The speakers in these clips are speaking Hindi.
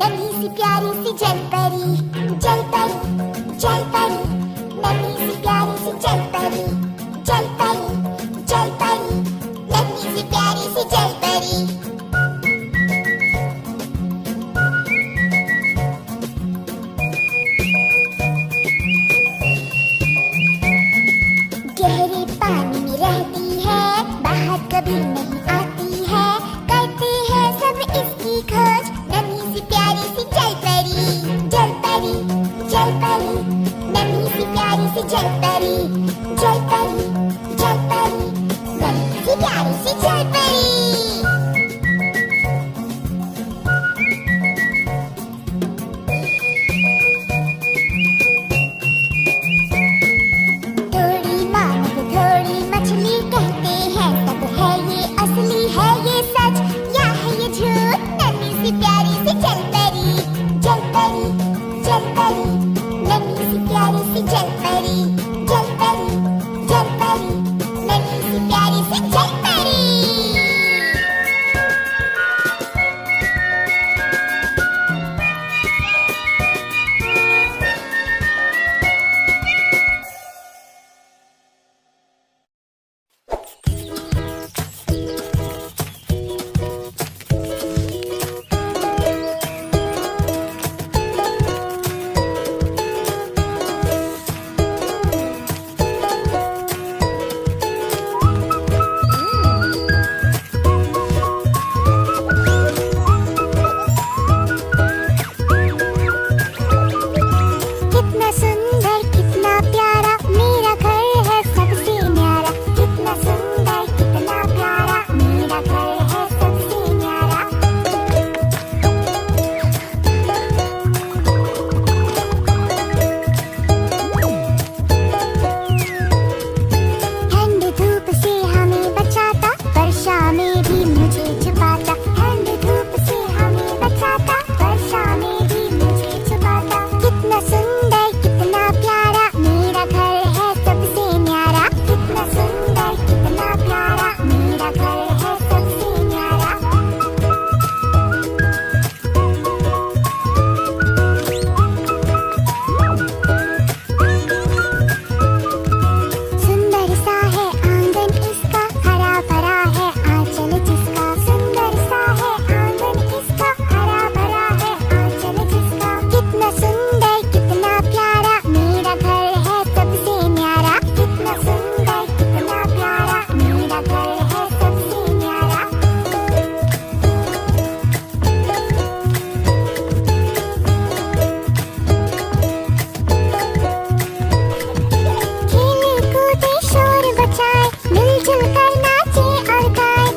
नन्ही सी प्यारी सी जलपरी, जलपरी, जलपरी, नन्ही सी प्यारी सी जलपरी, जलपरी, जलपरी, नन्ही सी प्यारी सी जलपरी। गहरे पानी में रहती है, बाहर कभी नहीं आती है, करते हैं सब इसकी खोज, नन्ही सी प्यारी सी जलपरी, जलपरी, जलपरी, नन्ही सी प्यारी सी जलपरी, जलपरी, जलपरी, नन्ही सी प्यारी सी जलपरी। थोड़ी मानव थोड़ी मछली, कहते हैं सब है ये असली, है ये सच या है ये झूठ, नन्ही सी प्यारी सी जलपरी, जलपरी, जलपरी, नन्ही सी प्यारी सी जलपरी, जलपरी, जलपरी, नन्ही सी प्यारी सी जलपरी। कितना सुंदर कितना प्यारा मेरा घर है सबसे न्यारा, कितना सुंदर कितना प्यारा मेरा घर है सबसे न्यारा। ठंड धूप से हमें बचाता, वर्षा में भी मुझे छुपाता, ठंड धूप से हमें बचाता, वर्षा में भी मुझे छुपाता। कितना सुंदर कितना प्यारा मेरा घर है सबसे न्यारा, कितना सुंदर कितना प्यारा मेरा घर है सबसे न्यारा। सुंदर सा है आंगन इसका, हरा भरा है आंचल जिसका, सुंदर सा है आंगन इसका, हरा भरा है आंचल जिसका। कितना सुंदर कितना प्यारा मेरा घर है सबसे न्यारा, कितना सुंदर कितना प्यारा मेरा घर है सबसे न्यारा। खेले कूदे शोर बचाए, मिलजुल कर नाचे और गाए,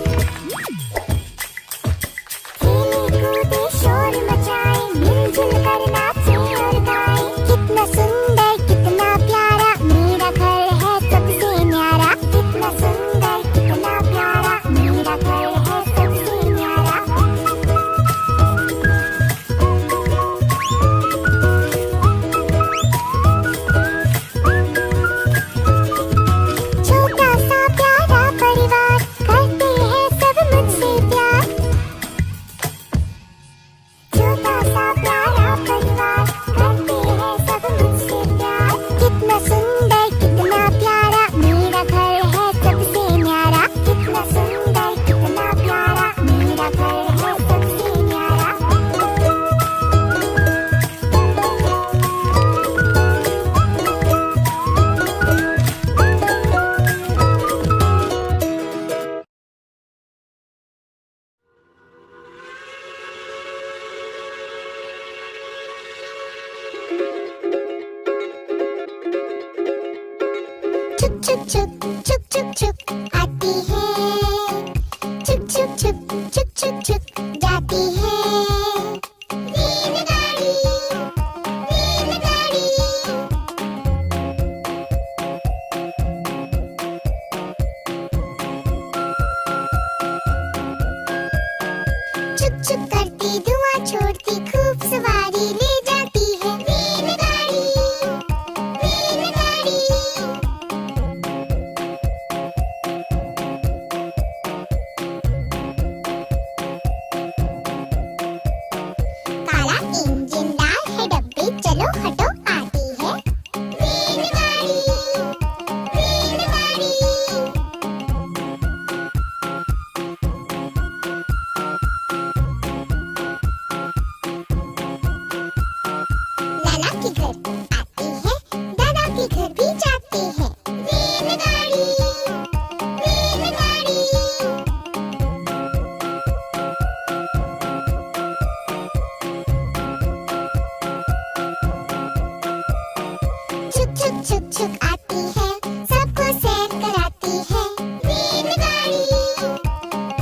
खेले कूदे शोर मचाए, मिलजुल कर नाचे और गाए। कितना सुंदर कितना प्यारा मेरा घर है सबसे न्यारा, कितना सुंदर कितना प्यारा मेरा घर है सबसे न्यारा। छोटा सा प्यारा परिवार, करते हैं सब मुझसे प्यार, छोटा सा प्यारा परिवार, करते हैं सब मुझसे प्यार। कितना सुंदर कितना प्यारा मेरा घर है सबसे न्यारा, कितना सुंदर कितना प्यारा मेरा घर है सबसे न्यारा। चुक चुक चुक चुक चुक चुक आती है, चुक चुक चुक चुक चुक चुक जाती है। रेलगाड़ी, रेलगाड़ी, चुक चुक करती धुआं छोड़ती, खूब सवारी ले जाती है। रेलगाड़ी, रेलगाड़ी, छुक छुक आती है, सबको सैर कराती है। रेलगाड़ी,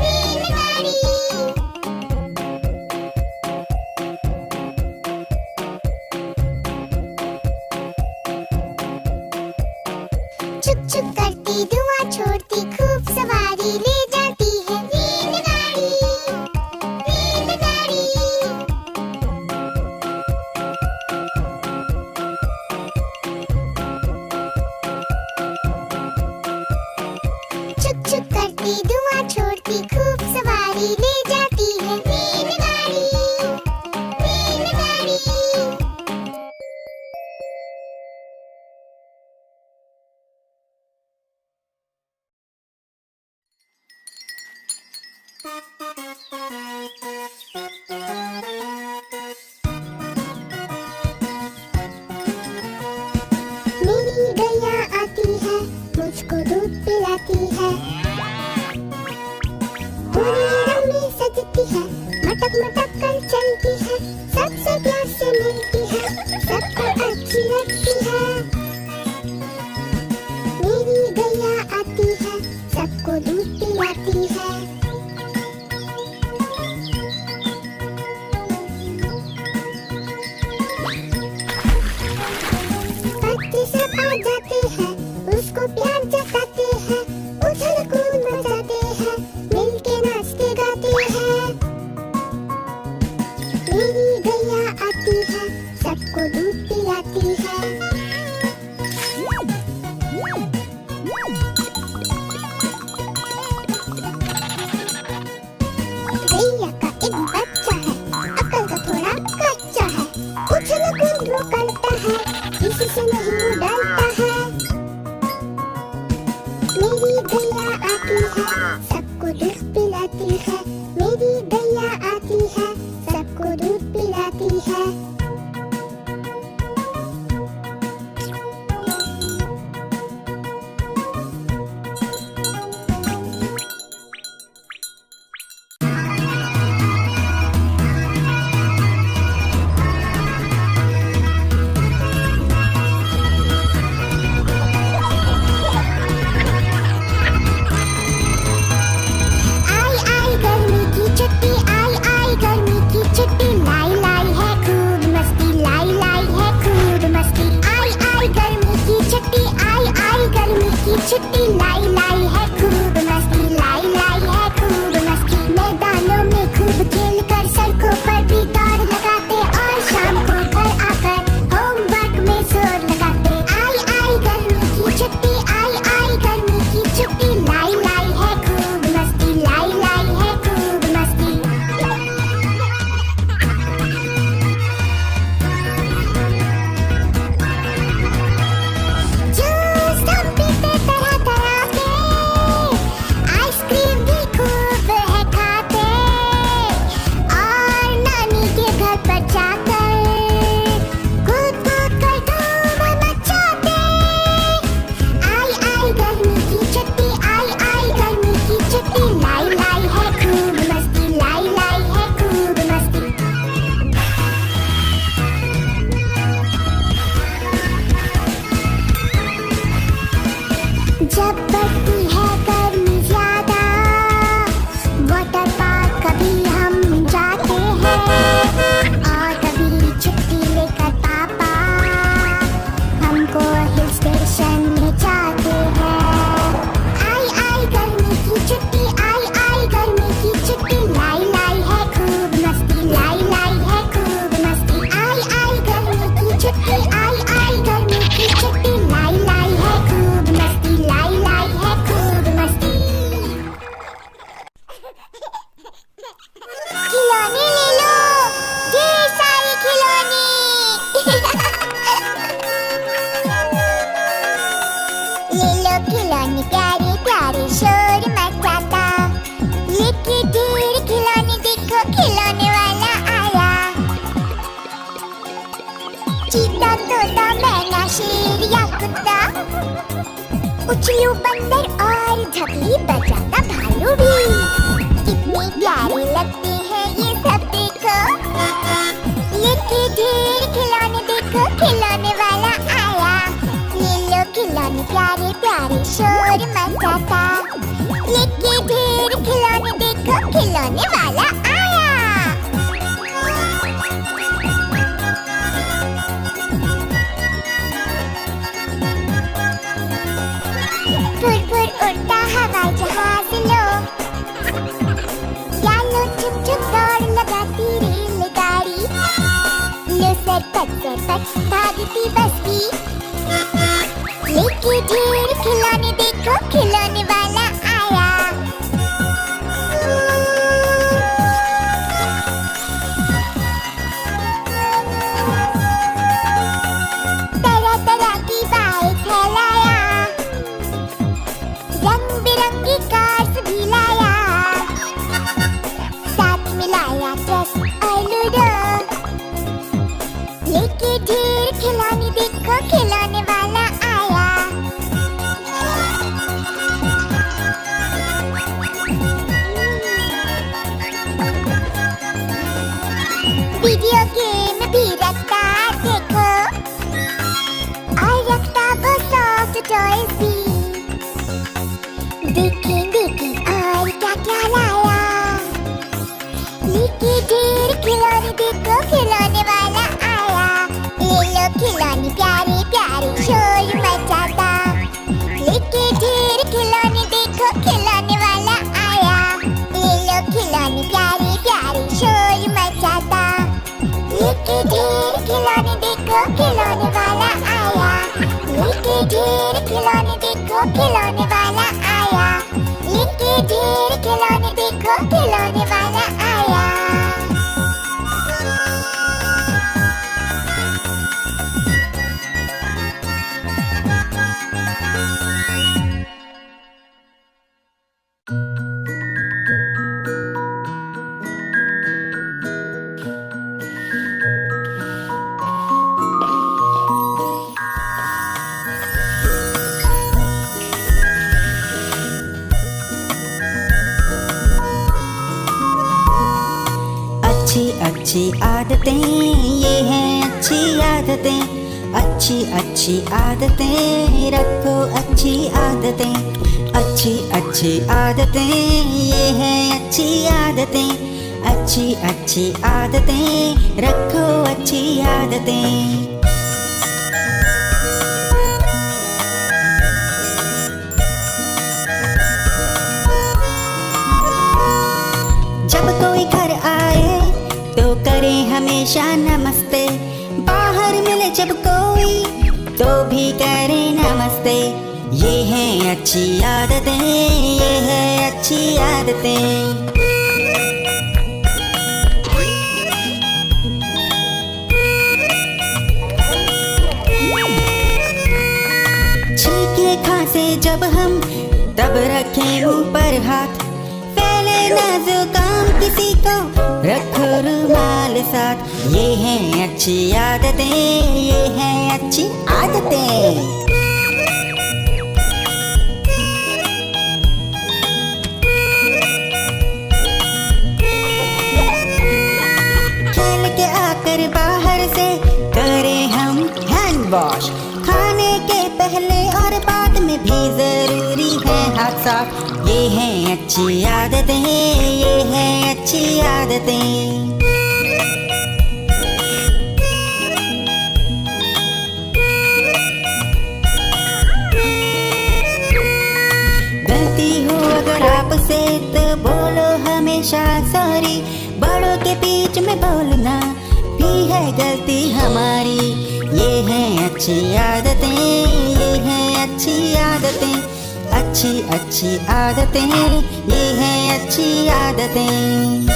रेलगाड़ी। छुक छुक करती, धुआं छोड़ती, खूब सवारी ले जाती है। रेलगाड़ी, रेलगाड़ी। छुक छुक करती, धुआं छोड़ती, खूब सवारी ले जाती है। रेलगाड़ी, रेलगाड़ी। मेरी गैया आती है, मुझको दूध पिलाती है। पूरी रंग में सजती है, मटक मटक कर चलती है। सबसे प्यार से मिलती है, सबको अच्छी लगती है। मेरी गैया आती है, सबको दूध पिलाती है। बच्चे सब आ जाते हैं, उसको प्यार जताते हैं। उछल कूद मचाते हैं, मिलके नाचते गाते हैं। मेरी गैया आती है, सबको दूध पिलाती है। गैया का एक बच्चा है, अकल का थोड़ा कच्चा है। उछल कूद वो करता है, किसी से नहीं वो डरता है। मेरी गैया आती है, सबको दूध पिलाती है। मेरी गैया आती है, सबको दूध पिलाती है। आई आई गर्मी की छुट्टी, आई आई गर्मी की छुट्टी। लाई लाई है खूब मस्ती, लाई लाई है खूब मस्ती। आई आई गर्मी की छुट्टी, आई आई गर्मी की छुट्टी। लाई लाई है खूब मस्ती, लाई लाई है खूब मस्ती। मैदानों में खूब खेल कर, सड़कों पर भी दौड़ लगाते, और शाम को घर आकर होमवर्क में जोर लगाते। आई आई गर्मी की छुट्टी, आई आई गर्मी की छुट्टी। लाई लाई है खूब मस्ती, लाई लाई है खूब मस्ती। जूस हम पीते तरह तरह के, आइसक्रीम भी खूब है खाते, और नानी के घर पर जाकर कूद कूद कर धूम मचाते। आई आई गर्मी की छुट्टी, आई आई गर्मी की छुट्टी। लाई लाई है खूब मस्ती, लाई लाई है खूब मस्ती। जब बढ़ती है गर्मी ज्यादा, वाटर पार्क कभी हम जाते हैं, और कभी छुट्टी लेकर पापा हमको हिल स्टेशन में जाते हैं। आई आई गर्मी की छुट्टी, आई आई गर्मी की छुट्टी। लाई लाई है खूब मस्ती, लाई लाई है खूब मस्ती। आई आई गर्मी की छुट्टी, आई आई गर्मी की छुट्टी। लाई लाई है खूब मस्ती, लाई लाई है खूब मस्ती। खिलौने ले लो, ढेर सारे खिलौने। ले लो खिलौने प्यारे प्यारे, शोर मचाता। लेके ढेर खिलौने, देखो खिलौने वाला आया। चीता, तोता, मैना, शेर या कुत्ता, उछलू बंदर और झपली बजाता भालू भी। कितने प्यारे लगते हैं ये सब, देखो। लेके ढेर खिलौने, देखो खिलौने वाला आया। ले शोर मचाता। लेके ढेर खिलौने देखो खिलौने वाला आया। फुर फुर उड़ता हवाई जहाज लो, या लो छुप छुप दौड़ लगाती रेलगाड़ी। लो सरपट भागती बस की, लेके ढेर खिलौने देखो खिलौने वाला आया। तरह तरह की बाइक है लाया, रंग बिरंगी कार्स भी लाया। साथ मिलाया ट्रक और लूडो, लेके ढेर खिलौने देखो खिलौने वाला आया। वीडियो गेम भी रखता देखो, और रखता वो सॉफ्ट टॉयज भी। देखें देखें और क्या क्या लाया, लेके ढेर खिलौने देखो खिलौने वाला आया। ले लो खिलौने प्यारे प्यारे शोर मचाता, लेके ढेर खिलौने देखो खिलौने वाला आया। ले लो खिलौने प्यारे प्यारे शोर मचाता, लेके ढेर खिलौने देखो खिलौने वाला आया। लेके ढेर खिलौने देखो खिलौने वाला आया। लेके ढेर खिलौने देखो खिलौने वाला आया। अच्छी अच्छी आदतें, ये हैं अच्छी आदतें। अच्छी अच्छी आदतें रखो अच्छी आदतें। अच्छी अच्छी आदतें, ये हैं अच्छी आदतें। अच्छी अच्छी आदतें रखो अच्छी आदतें। जब कोई घर आए तो करे हमेशा नमस्ते। बाहर मिले जब कोई तो भी करे नमस्ते। ये हैं अच्छी आदतें, ये हैं अच्छी आदतें। छींके खांसे जब हम तब रखें ऊपर हाथ। फैले ना जुकाम किसी को रखो रुमाल साथ। ये हैं अच्छी आदतें, ये हैं अच्छी आदतें। खेल के आकर बाहर से करें हम हैंड वॉश। खाने के पहले और बाद में भी जरूरी है हाथ साफ। ये हैं अच्छी आदतें, ये हैं अच्छी आदतें। गलती हो अगर आपसे तो बोलो हमेशा सॉरी। बड़ों के बीच में बोलना भी है गलती हमारी। ये हैं अच्छी आदतें, ये हैं अच्छी आदतें। अच्छी अच्छी आदतें, ये हैं अच्छी आदतें।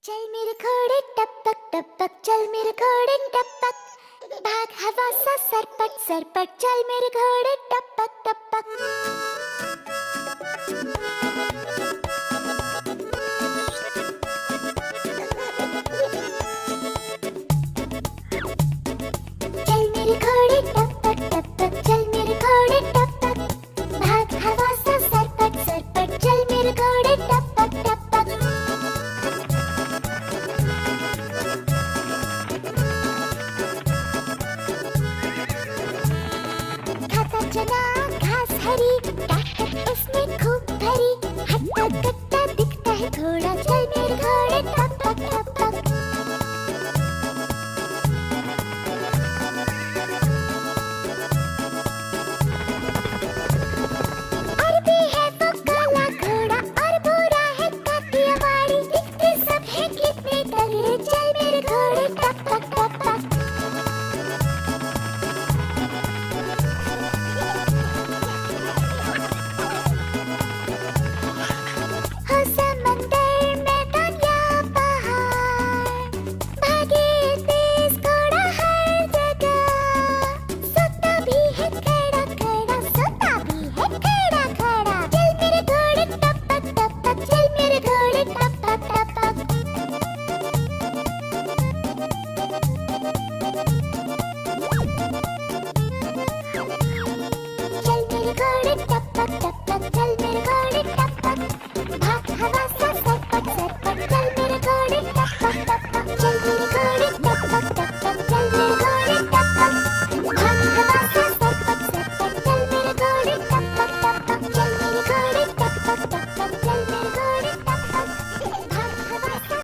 चल मेरे घोड़े टपक टपक, चल मेरे घोड़े टपक, भाग हवा सा सरपट सरपट, चल मेरे घोड़े टपक टपक। चल मेरे घोड़े टपक टपक, चल मेरे घोड़े टपक, भाग हवा सा सरपट सरपट, चल मेरे घोड़े टपक टपक। खाता चना घास हरी, ताकत इसमें खूब भरी, हट्टा कट्टा दिखता है घोड़ा, चल मेरे घोड़े टपक टपक। अरबी है वो काला घोड़ा और भूरा है काठियावाड़ी, दिखते सब है कितने तगड़े, चल मेरे घोड़े टपक टपक।